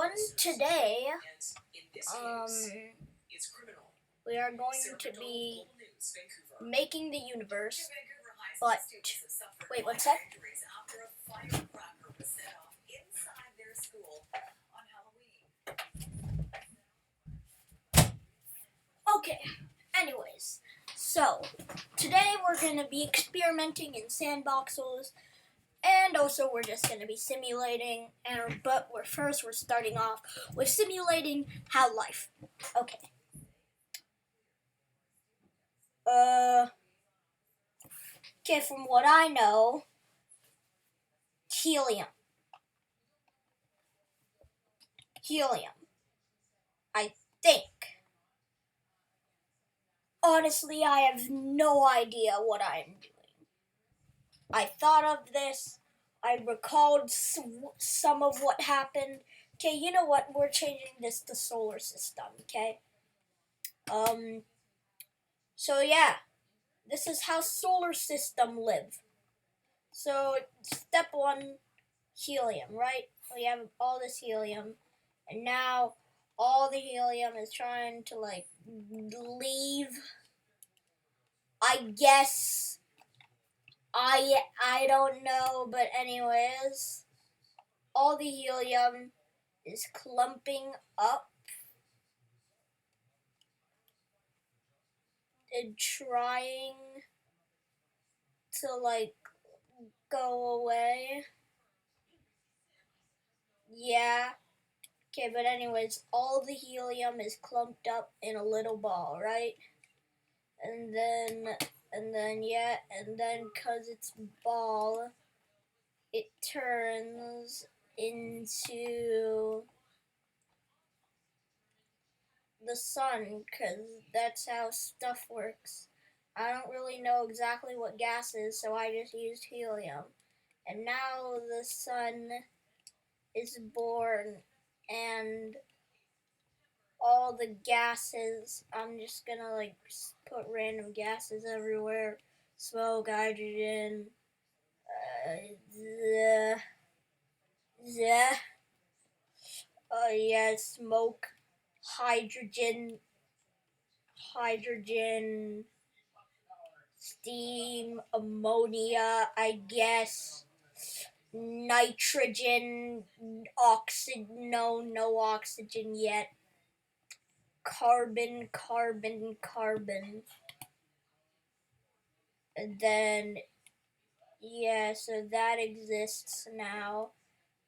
everyone. Today, we are going to be making the universe, but, wait, what's that? Okay, anyways, so, today we're going to be experimenting in sandboxels, and also we're just going to be simulating, but we're starting off with simulating how life. Okay. Okay, from what I know, helium. I think. Honestly, I have no idea what I'm doing. I thought of this. I recalled some of what happened. Okay, you know what? We're changing this to solar system, okay? So yeah, this is how solar system live. So, step one, helium, right? We have all this helium, and now all the helium is trying to, leave. I guess. I don't know, but anyways, all the helium is clumping up and trying to, go away. Yeah. Okay, but anyways, all the helium is clumped up in a little ball, right? And then cause it's ball, it turns into the sun, cause that's how stuff works. I don't really know exactly what gas is, so I just used helium. And now the sun is born, and all the gases, I'm just gonna put random gases everywhere. Smoke, hydrogen, the, yeah, smoke, hydrogen, steam, ammonia, I guess, nitrogen, oxygen, no oxygen yet, carbon, and then, yeah, so that exists now,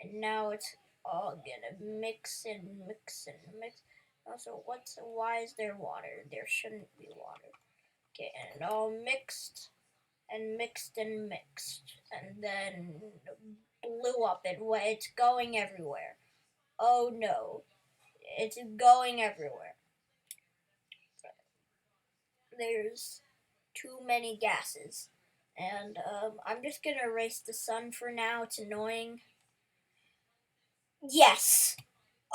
and now it's all gonna mix and mix and mix. Also, why is there water? There shouldn't be water. Okay, and it all mixed and mixed and mixed, and then blew up, and it's going everywhere. Oh no, it's going everywhere. There's too many gases, and I'm just gonna erase the sun for now. It's annoying. Yes.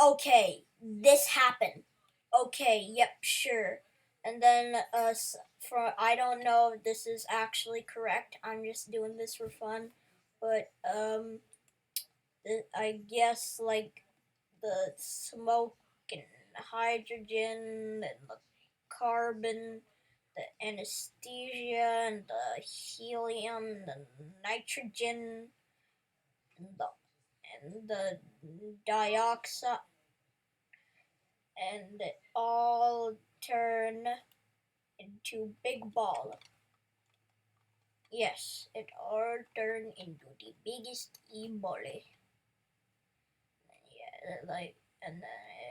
Okay, this happened. Okay, yep, sure. And then, I don't know if this is actually correct. I'm just doing this for fun. But, I guess, the smoke and hydrogen and the carbon, the anesthesia and the helium and the nitrogen and the dioxide, and it all turn into big ball. Yes, it all turned into the biggest ebole. Yeah, and then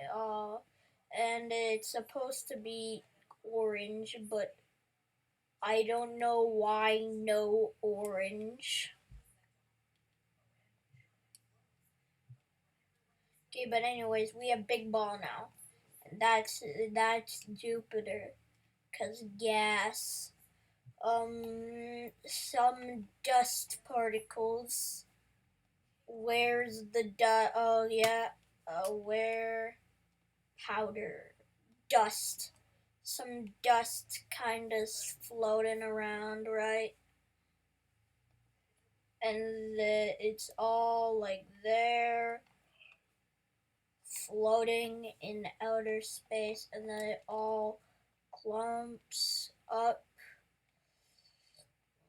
it all, and it's supposed to be orange, but I don't know why no orange. Okay, but anyways, we have big ball now. And that's Jupiter, 'cause gas. Some dust particles. Where's the dust? Oh yeah, where powder, dust. Some dust kind of floating around, right? And it's all there, floating in outer space, and then it all clumps up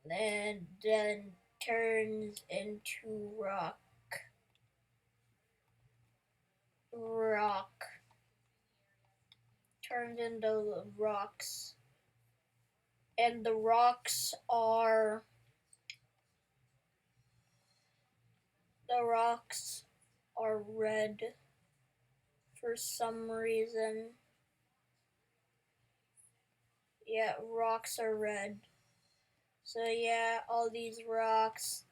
and then turns into rock. Turns into rocks. And the rocks are red for some reason. Yeah, rocks are red. So yeah, all these rocks,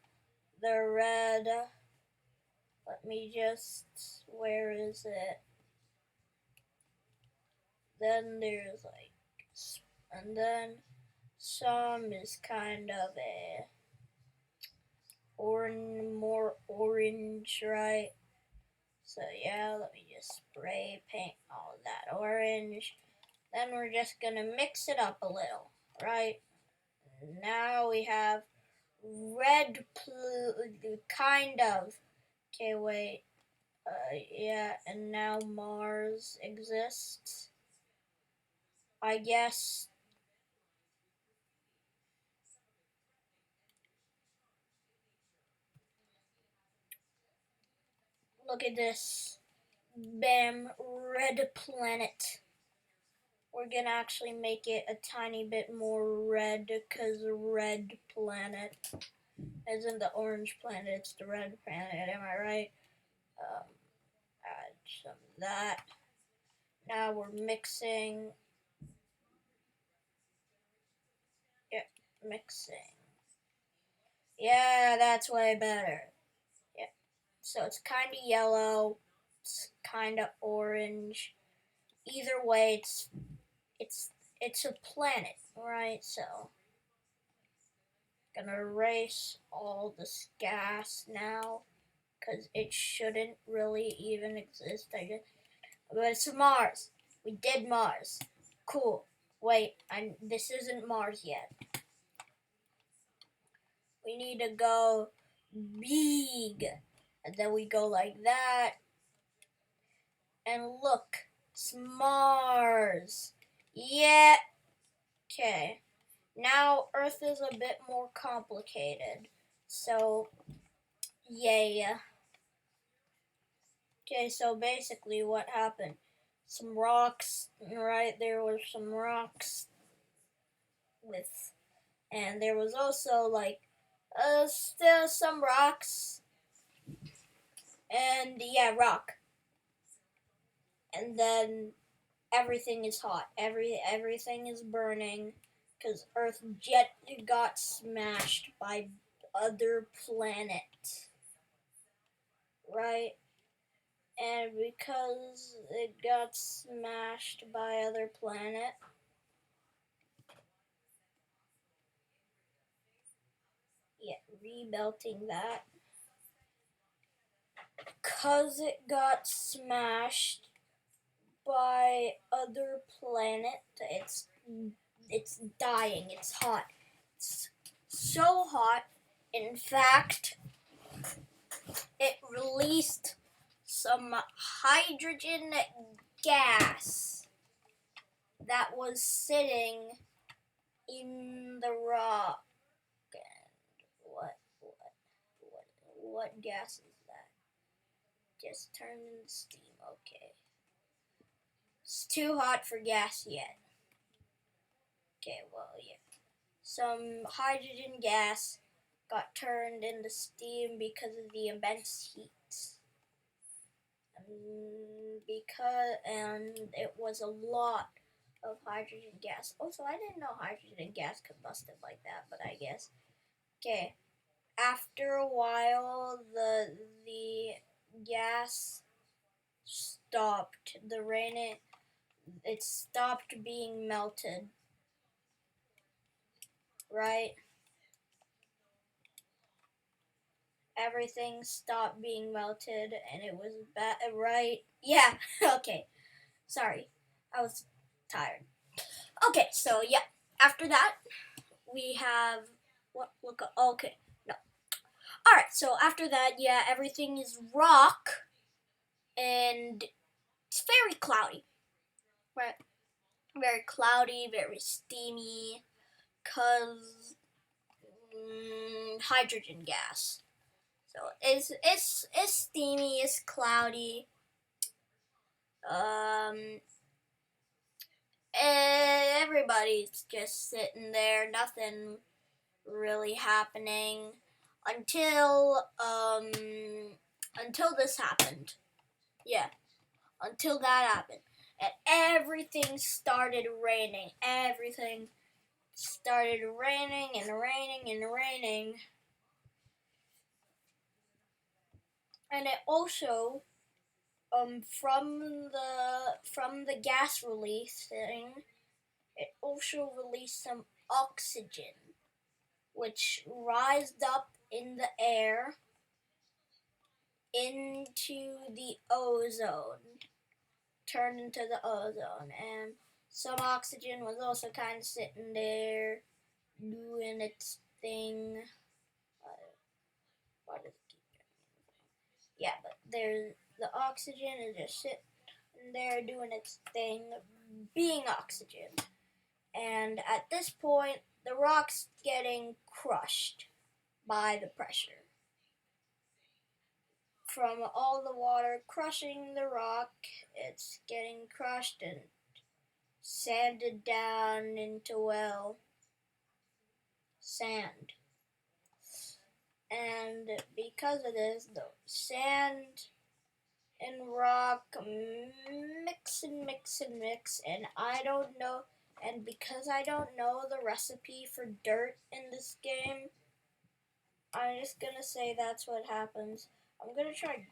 they're red. Let me just, where is it? Then there's like, and then some is kind of a more orange, right? So yeah, let me just spray paint all of that orange. Then we're just gonna mix it up a little, right? Now we have red, kind of. Okay, wait. Yeah, and now Mars exists. I guess. Look at this. Bam, red planet. We're gonna actually make it a tiny bit more red, because red planet isn't the orange planet, it's the red planet, am I right? Add some of that. Now we're mixing. Yeah, mixing. Yeah, that's way better. Yeah. So it's kind of yellow. It's kind of orange. Either way, it's a planet, right? So gonna erase all this gas now, because it shouldn't really even exist. But it's Mars. We did Mars. Cool. Wait, this isn't Mars yet. We need to go big. And then we go like that. And look, it's Mars. Yeah. Okay. Now Earth is a bit more complicated. So, yay. Okay, so basically what happened? Some rocks, right? There were some rocks with, and there was also like, still some rocks, and yeah, rock. And then everything is hot. Everything is burning, because Earth jet got smashed by other planet, right? And because it got smashed by other planet, yeah, rebuilding that. Cause it got smashed by other planet, it's dying. It's hot. It's so hot. In fact, it released some hydrogen gas that was sitting in the rock. And what gas is that? Just turned into steam. Okay. It's too hot for gas yet. Okay, well, yeah. Some hydrogen gas got turned into steam because of the immense heat. And it was a lot of hydrogen gas. Also, I didn't know hydrogen gas combusted like that, but I guess. Okay. After a while, the gas stopped. It stopped being melted. Right? Everything stopped being melted, and it was bad. Right? Yeah. Okay. Sorry, I was tired. Okay, so yeah. After that, we have what? Look. Okay. No. All right. So after that, yeah, everything is rock, and it's very cloudy, right? Very cloudy, very steamy, cause hydrogen gas. So it's steamy, it's cloudy. Everybody's just sitting there, nothing really happening until this happened. Yeah, until that happened. And everything started raining. Everything started raining and raining and raining. And it also from the gas release thing, it also released some oxygen which rised up in the air into the ozone, turned into the ozone, and some oxygen was also kind of sitting there doing its thing. Why does it keep turning? Yeah, but there's the oxygen is just sitting there doing its thing, being oxygen. And at this point, the rock's getting crushed by the pressure from all the water crushing the rock. It's getting crushed and sanded down into, well, sand. And because of this, the sand and rock mix and mix and mix, and I don't know, and because I don't know the recipe for dirt in this game, I'm just gonna say that's what happens. I'm gonna try to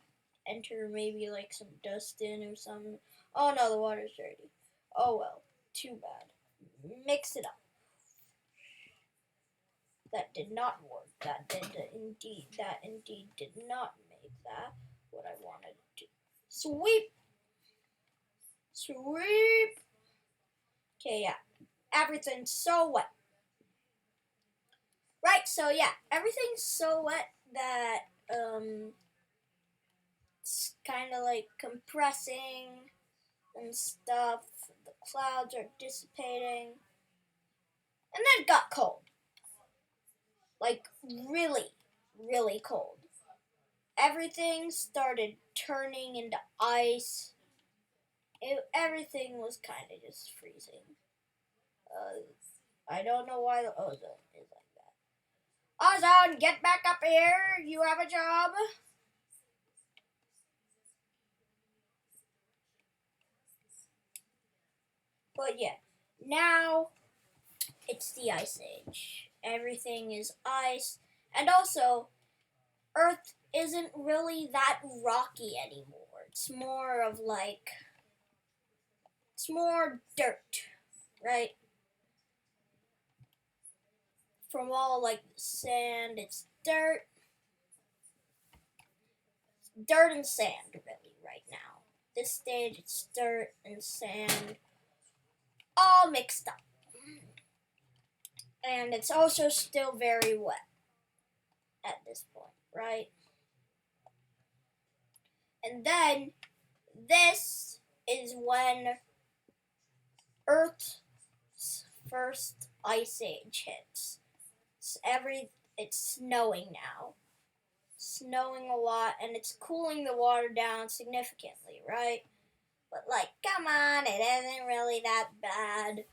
enter maybe like some dust in or something. Oh no, the water's dirty. Oh well, too bad. Mix it up. That did not work. That indeed did not make that what I wanted to. Sweep! Sweep! Okay, yeah. Everything's so wet. Right, so yeah, everything's so wet that, it's kind of like compressing and stuff. The clouds are dissipating. And then it got cold. Like, really, really cold. Everything started turning into ice. Everything was kind of just freezing. I don't know why the ozone is like that. Ozone, get back up here. You have a job. But yeah, now it's the Ice Age. Everything is ice. And also, Earth isn't really that rocky anymore. It's more of like, it's more dirt, right? From all like sand, it's dirt. Dirt and sand, really, right now. This stage, it's dirt and sand all mixed up. And it's also still very wet at this point, right? And then this is when Earth's first ice age hits. It's snowing now. Snowing a lot, and it's cooling the water down significantly, right? But like, come on, it isn't really that bad.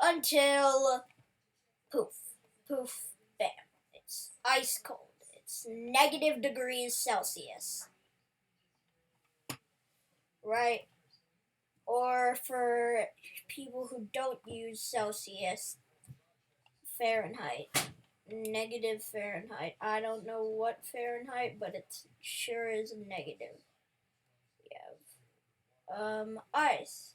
Until poof, poof, bam. It's ice cold. It's negative degrees Celsius. Right? Or for people who don't use Celsius, Fahrenheit. Negative Fahrenheit. I don't know what Fahrenheit, but it sure is negative. We have ice.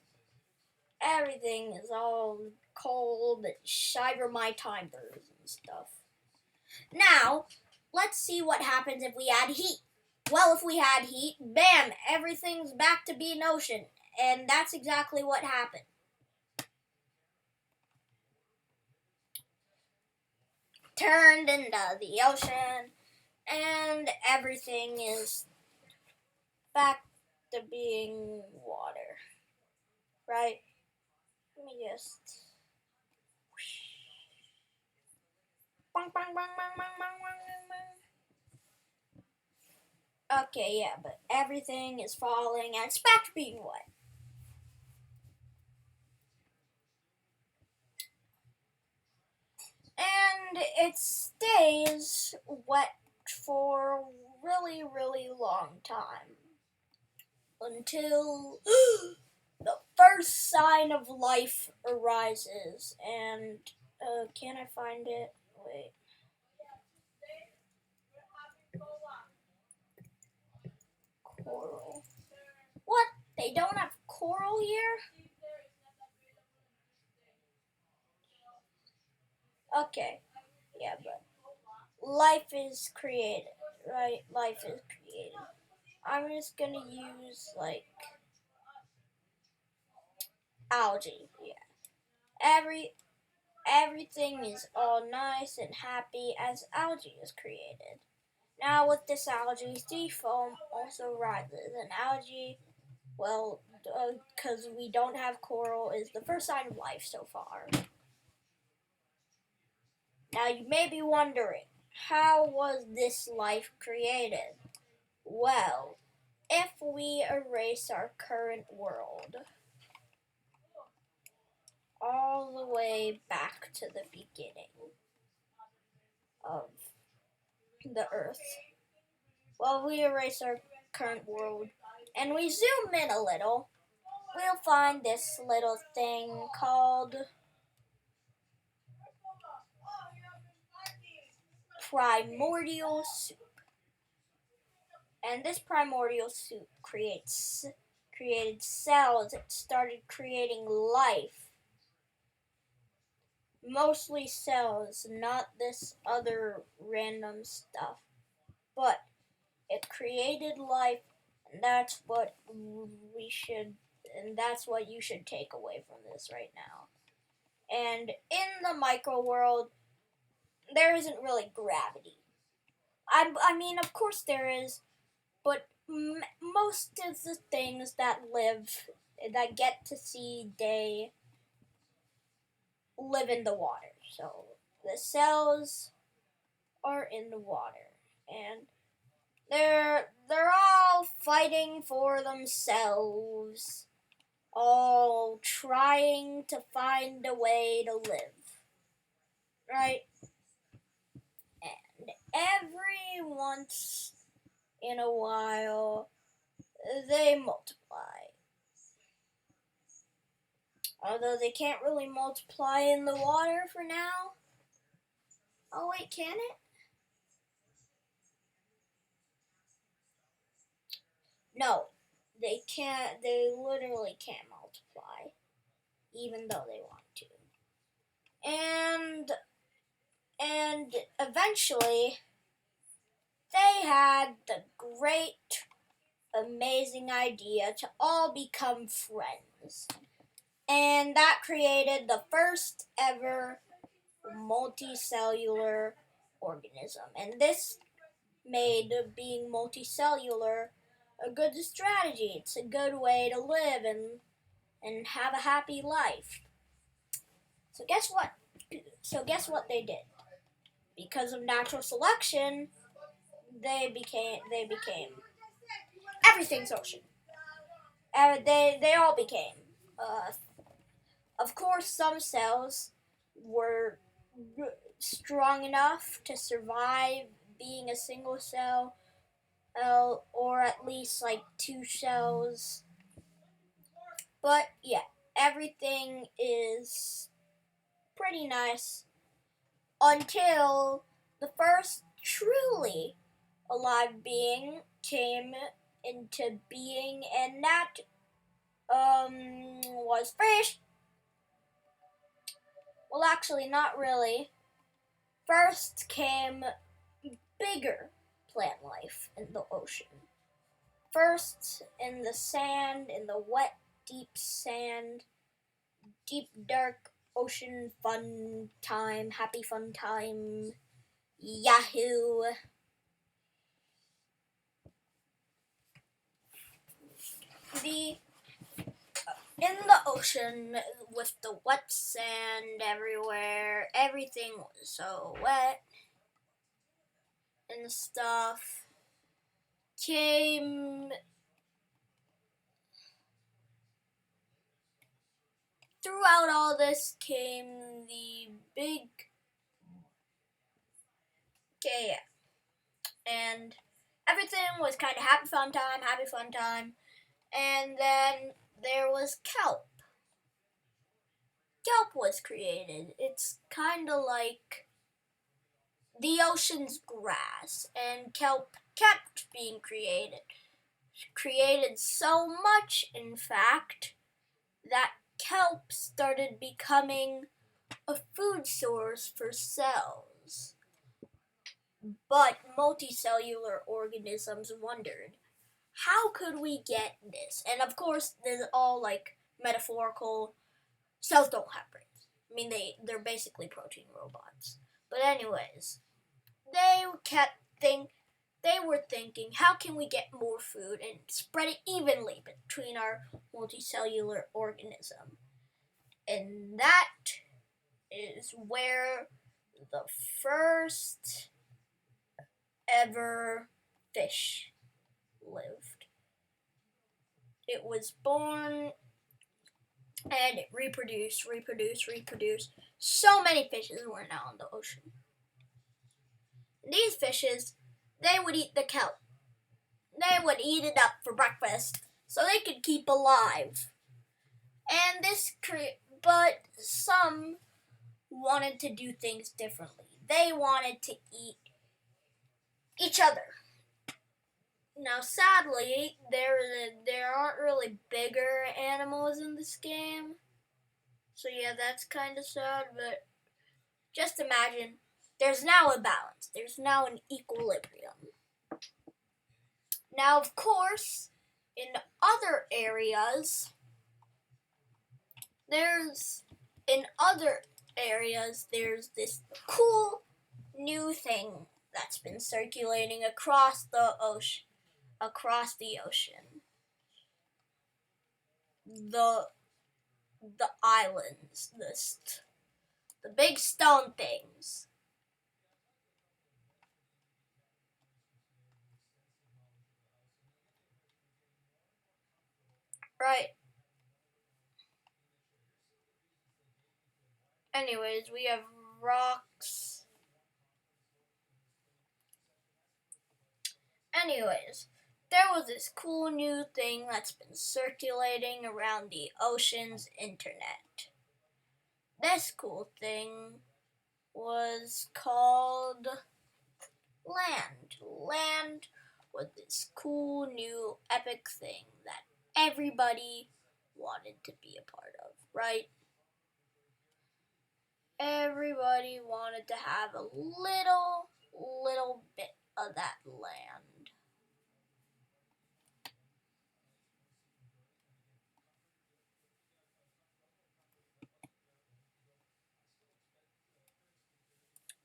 Everything is all cold, shiver my timbers and stuff. Now, let's see what happens if we add heat. Well, if we had heat, bam, everything's back to being ocean. And that's exactly what happened. Turned into the ocean, and everything is back to being water, right? Let me just. Bang, bang, bang, bang, bang, bang, bang, bang. Okay, yeah, but everything is falling and it's back to being wet. And it stays wet for a really, really long time. Until the first sign of life arises. And, can I find it? Wait. Coral. What? They don't have coral here? Okay. Yeah, but life is created, right? Life is created. I'm just gonna use, like, algae. Yeah. Everything is all nice and happy as algae is created. Now with this algae, sea foam also rises. And algae, well, because we don't have coral, is the first sign of life so far. Now you may be wondering, how was this life created? Well, if we erase our current world all the way back to the beginning of the Earth, well, we erase our current world and we zoom in a little, we'll find this little thing called primordial soup. And this primordial soup created cells. It started creating life. Mostly cells, not this other random stuff. But it created life, and that's what you should take away from this right now. And in the micro world, there isn't really gravity. I mean, of course there is, but most of the things that get to see day, live in the water. So the cells are in the water, and they're all fighting for themselves, all trying to find a way to live, right? And every once in a while, they multiply. Although they can't really multiply in the water for now. Oh wait, can it? No, they can't. They literally can't multiply, even though they want to. And eventually, they had the great, amazing idea to all become friends. And that created the first ever multicellular organism. And this made being multicellular a good strategy. It's a good way to live and have a happy life. So guess what? Guess what they did? Because of natural selection, they became everything's ocean. They all became. Of course, some cells were strong enough to survive being a single cell, or at least like two cells. But yeah, everything is pretty nice until the first truly alive being came into being, and that was fish. Well, actually, not really. First came bigger plant life in the ocean. First in the sand, in the wet, deep sand, deep, dark ocean fun time, happy fun time, yahoo! the in the ocean with the wet sand everywhere, everything was so wet and stuff. Came throughout all this came the big yeah, and everything was kind of happy fun time, and then there was kelp. Kelp was created. It's kind of like the ocean's grass, and kelp kept being created. Created so much, in fact, that kelp started becoming a food source for cells. But multicellular organisms wondered, how could we get this? And of course, this is all like metaphorical. Cells don't have brains. I mean, they're basically protein robots. But anyways, they were thinking, how can we get more food and spread it evenly between our multicellular organism? And that is where the first ever fish lived. It was born and it reproduced. So many fishes were now in the ocean. And these fishes, they would eat the kelp. They would eat it up for breakfast so they could keep alive. And but some wanted to do things differently. They wanted to eat each other. Now, sadly, there aren't really bigger animals in this game. So yeah, that's kind of sad, but just imagine there's now a balance. There's now an equilibrium. Now, of course, in other areas, there's this cool new thing that's been circulating across the ocean. The islands, the big stone things. Right. Anyways, we have rocks. Anyways, there was this cool new thing that's been circulating around the ocean's internet. This cool thing was called land. Land was this cool new epic thing that everybody wanted to be a part of, right? Everybody wanted to have a little bit of that land.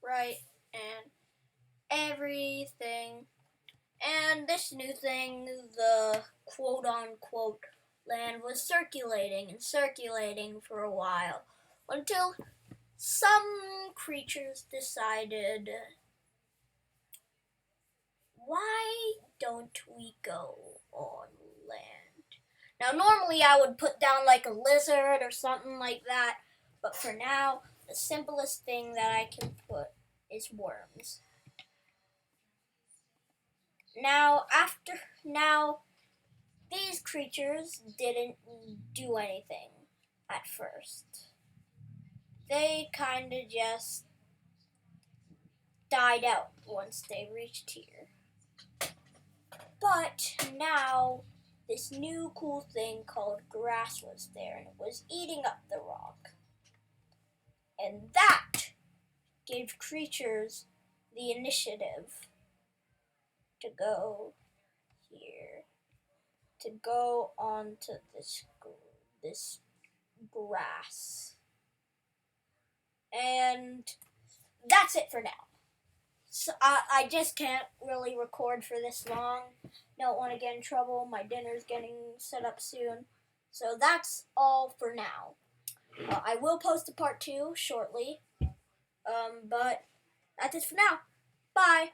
Right? And everything. And this new thing, the quote unquote land, was circulating for a while until some creatures decided, why don't we go on land? Now, normally I would put down like a lizard or something like that, but for now, the simplest thing that I can put is worms. Now, these creatures didn't do anything at first. They kind of just died out once they reached here. But now, this new cool thing called grass was there, and it was eating up the rock. And that gave creatures the initiative to go here, to go onto this grass. And that's it for now. So I just can't really record for this long. Don't want to get in trouble. My dinner's getting set up soon. So that's all for now. I will post a part 2 shortly. But that's it for now. Bye.